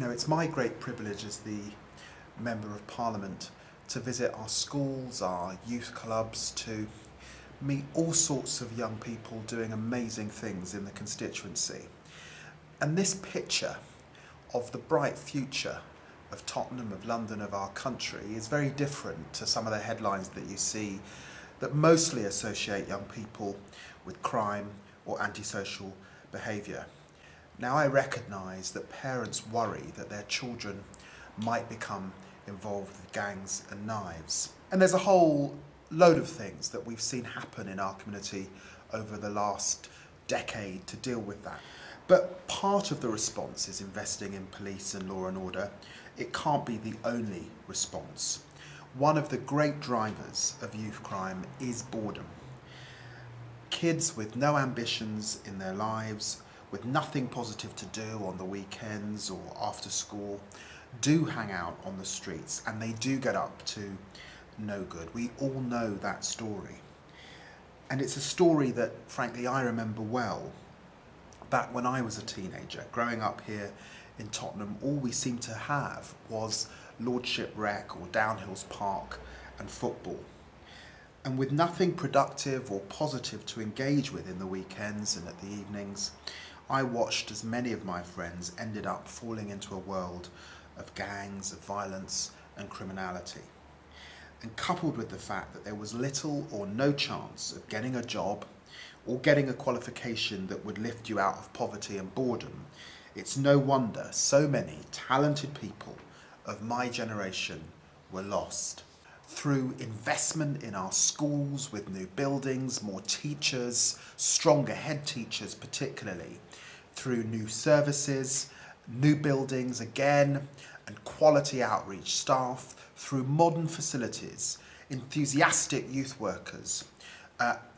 It's my great privilege as the Member of Parliament to visit our schools, our youth clubs, to meet all sorts of young people doing amazing things in the constituency. And this picture of the bright future of Tottenham, of London, of our country is very different to some of the headlines that you see that mostly associate young people with crime or antisocial behaviour. Now, I recognise that parents worry that their children might become involved with gangs and knives. And there's a whole load of things that we've seen happen in our community over the last decade to deal with that. But part of the response is investing in police and law and order. It can't be the only response. One of the great drivers of youth crime is boredom. Kids with no ambitions in their lives, with nothing positive to do on the weekends or after school, do hang out on the streets and they do get up to no good. We all know that story. And it's a story that, frankly, I remember well. Back when I was a teenager, growing up here in Tottenham, all we seemed to have was Lordship Rec or Downhills Park and football. And with nothing productive or positive to engage with in the weekends and at the evenings, I watched as many of my friends ended up falling into a world of gangs, of violence and criminality. And coupled with the fact that there was little or no chance of getting a job or getting a qualification that would lift you out of poverty and boredom, it's no wonder so many talented people of my generation were lost. Through investment in our schools with new buildings, more teachers, stronger head teachers particularly, through new services, new buildings again, and quality outreach staff, through modern facilities, enthusiastic youth workers,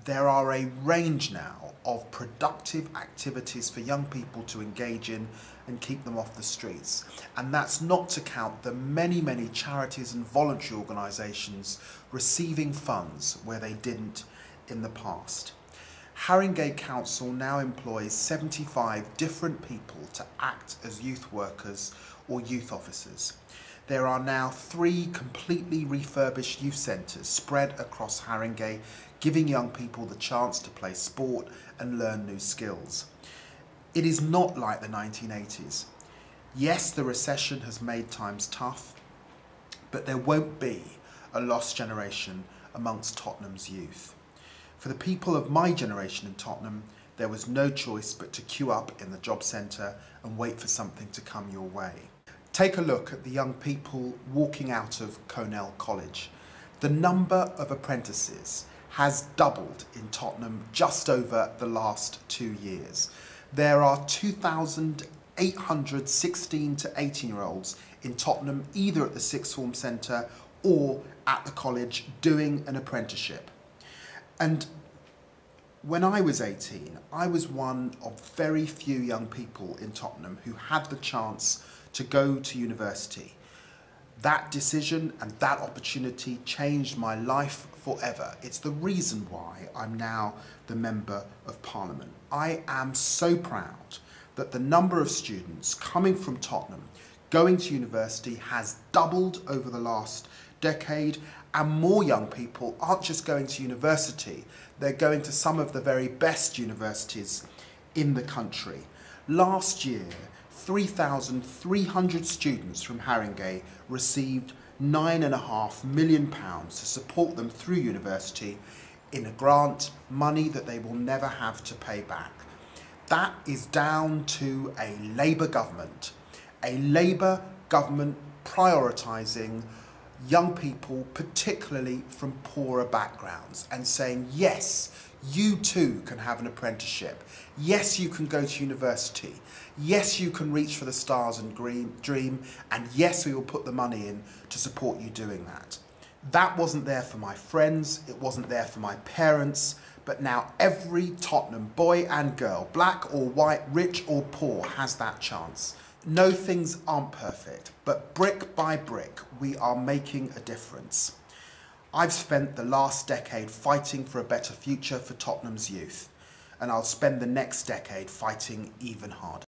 there are a range now of productive activities for young people to engage in and keep them off the streets. And that's not to count the many, many charities and voluntary organisations receiving funds where they didn't in the past. Haringey Council now employs 75 different people to act as youth workers or youth officers. There are now 3 completely refurbished youth centres spread across Haringey, giving young people the chance to play sport and learn new skills. It is not like the 1980s. Yes, the recession has made times tough, but there won't be a lost generation amongst Tottenham's youth. For the people of my generation in Tottenham, there was no choice but to queue up in the job centre and wait for something to come your way. Take a look at the young people walking out of Cornell College. The number of apprentices has doubled in Tottenham just over the last 2 years. There are 2,800 16 to 18-year-olds in Tottenham, either at the Sixth Form Centre or at the college, doing an apprenticeship. And when I was 18, I was one of very few young people in Tottenham who had the chance to go to university. That decision and that opportunity changed my life forever. It's the reason why I'm now the Member of Parliament. I am so proud that the number of students coming from Tottenham going to university has doubled over the last decade, and more young people aren't just going to university, they're going to some of the very best universities in the country. Last year, 3,300 students from Haringey received £9.5 million to support them through university in a grant, money that they will never have to pay back. That is down to a Labour government prioritising young people, particularly from poorer backgrounds, and saying, yes, you too can have an apprenticeship. Yes, you can go to university. Yes, you can reach for the stars and dream. And yes, we will put the money in to support you doing that. That wasn't there for my friends. It wasn't there for my parents. But now every Tottenham boy and girl, black or white, rich or poor, has that chance. No, things aren't perfect, but brick by brick, we are making a difference. I've spent the last decade fighting for a better future for Tottenham's youth, and I'll spend the next decade fighting even harder.